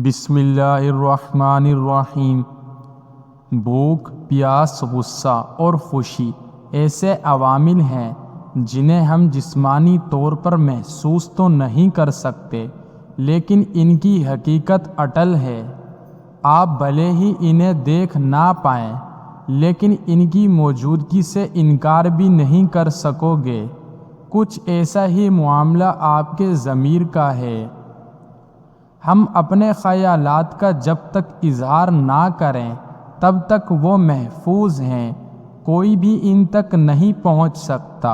بسم اللہ الرحمن الرحیم۔ بھوک، پیاس، غصہ اور خوشی ایسے عوامل ہیں جنہیں ہم جسمانی طور پر محسوس تو نہیں کر سکتے، لیکن ان کی حقیقت اٹل ہے۔ آپ بھلے ہی انہیں دیکھ نہ پائیں، لیکن ان کی موجودگی سے انکار بھی نہیں کر سکو گے۔ کچھ ایسا ہی معاملہ آپ کے ضمیر کا ہے۔ ہم اپنے خیالات کا جب تک اظہار نہ کریں تب تک وہ محفوظ ہیں، کوئی بھی ان تک نہیں پہنچ سکتا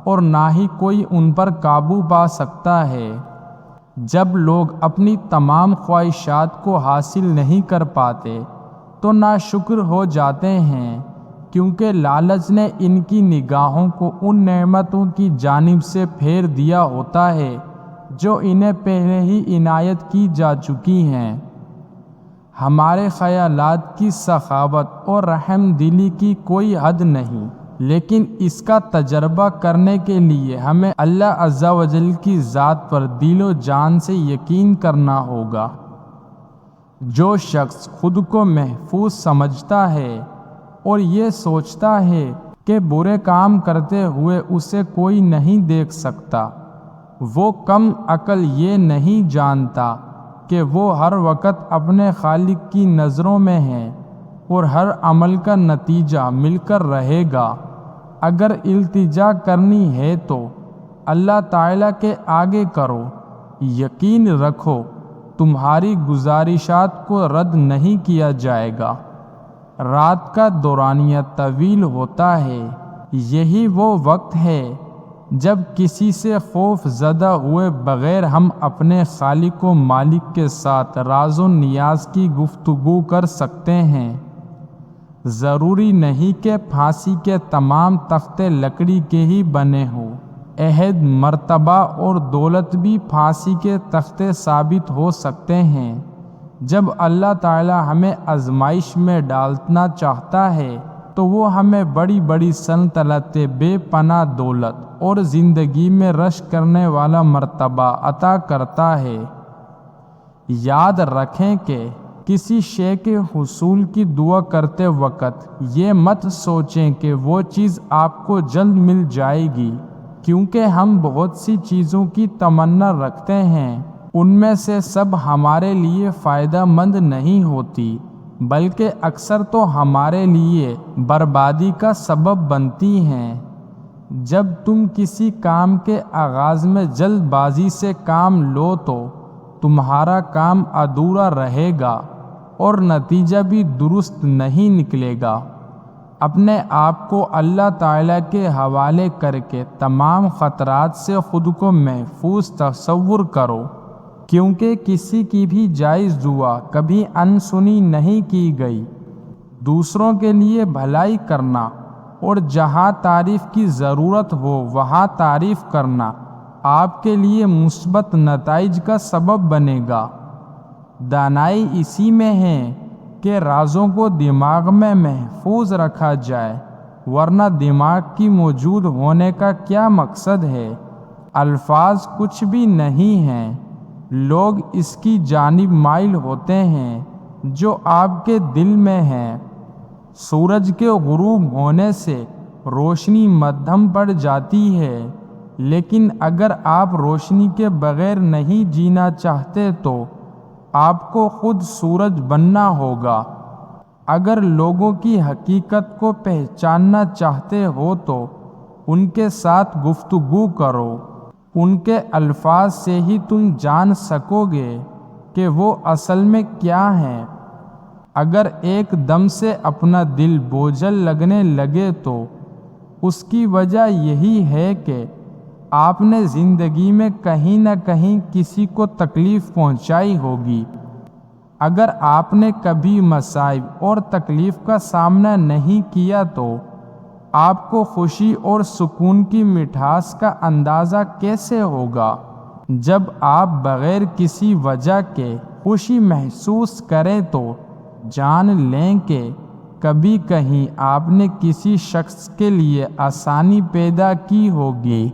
اور نہ ہی کوئی ان پر قابو پا سکتا ہے۔ جب لوگ اپنی تمام خواہشات کو حاصل نہیں کر پاتے تو ناشکر ہو جاتے ہیں، کیونکہ لالچ نے ان کی نگاہوں کو ان نعمتوں کی جانب سے پھیر دیا ہوتا ہے جو انہیں پہلے ہی عنایت کی جا چکی ہیں۔ ہمارے خیالات کی سخاوت اور رحم دلی کی کوئی حد نہیں، لیکن اس کا تجربہ کرنے کے لیے ہمیں اللہ عز و جل کی ذات پر دل و جان سے یقین کرنا ہوگا۔ جو شخص خود کو محفوظ سمجھتا ہے اور یہ سوچتا ہے کہ برے کام کرتے ہوئے اسے کوئی نہیں دیکھ سکتا، وہ کم عقل یہ نہیں جانتا کہ وہ ہر وقت اپنے خالق کی نظروں میں ہے اور ہر عمل کا نتیجہ مل کر رہے گا۔ اگر التجا کرنی ہے تو اللہ تعالیٰ کے آگے کرو، یقین رکھو تمہاری گزارشات کو رد نہیں کیا جائے گا۔ رات کا دورانیہ طویل ہوتا ہے، یہی وہ وقت ہے جب کسی سے خوف زدہ ہوئے بغیر ہم اپنے خالق و مالک کے ساتھ راز و نیاز کی گفتگو کر سکتے ہیں۔ ضروری نہیں کہ پھانسی کے تمام تختے لکڑی کے ہی بنے ہوں، عہد، مرتبہ اور دولت بھی پھانسی کے تختے ثابت ہو سکتے ہیں۔ جب اللہ تعالی ہمیں آزمائش میں ڈالنا چاہتا ہے تو وہ ہمیں بڑی بڑی سلطنتیں، بے پناہ دولت اور زندگی میں رشک کرنے والا مرتبہ عطا کرتا ہے۔ یاد رکھیں کہ کسی شے کے حصول کی دعا کرتے وقت یہ مت سوچیں کہ وہ چیز آپ کو جلد مل جائے گی، کیونکہ ہم بہت سی چیزوں کی تمنا رکھتے ہیں، ان میں سے سب ہمارے لیے فائدہ مند نہیں ہوتی، بلکہ اکثر تو ہمارے لیے بربادی کا سبب بنتی ہیں۔ جب تم کسی کام کے آغاز میں جلد بازی سے کام لو تو تمہارا کام ادھورا رہے گا اور نتیجہ بھی درست نہیں نکلے گا۔ اپنے آپ کو اللہ تعالیٰ کے حوالے کر کے تمام خطرات سے خود کو محفوظ تصور کرو، کیونکہ کسی کی بھی جائز دعا کبھی انسنی نہیں کی گئی۔ دوسروں کے لیے بھلائی کرنا اور جہاں تعریف کی ضرورت ہو وہاں تعریف کرنا آپ کے لیے مثبت نتائج کا سبب بنے گا۔ دانائی اسی میں ہے کہ رازوں کو دماغ میں محفوظ رکھا جائے، ورنہ دماغ کی موجود ہونے کا کیا مقصد ہے؟ الفاظ کچھ بھی نہیں ہیں، لوگ اس کی جانب مائل ہوتے ہیں جو آپ کے دل میں ہے۔ سورج کے غروب ہونے سے روشنی مدھم پڑ جاتی ہے، لیکن اگر آپ روشنی کے بغیر نہیں جینا چاہتے تو آپ کو خود سورج بننا ہوگا۔ اگر لوگوں کی حقیقت کو پہچاننا چاہتے ہو تو ان کے ساتھ گفتگو کرو، ان کے الفاظ سے ہی تم جان سکو گے کہ وہ اصل میں کیا ہیں۔ اگر ایک دم سے اپنا دل بوجھل لگنے لگے تو اس کی وجہ یہی ہے کہ آپ نے زندگی میں کہیں نہ کہیں کسی کو تکلیف پہنچائی ہوگی۔ اگر آپ نے کبھی مصائب اور تکلیف کا سامنا نہیں کیا تو آپ کو خوشی اور سکون کی مٹھاس کا اندازہ کیسے ہوگا؟ جب آپ بغیر کسی وجہ کے خوشی محسوس کریں تو جان لیں کہ کبھی کہیں آپ نے کسی شخص کے لیے آسانی پیدا کی ہوگی۔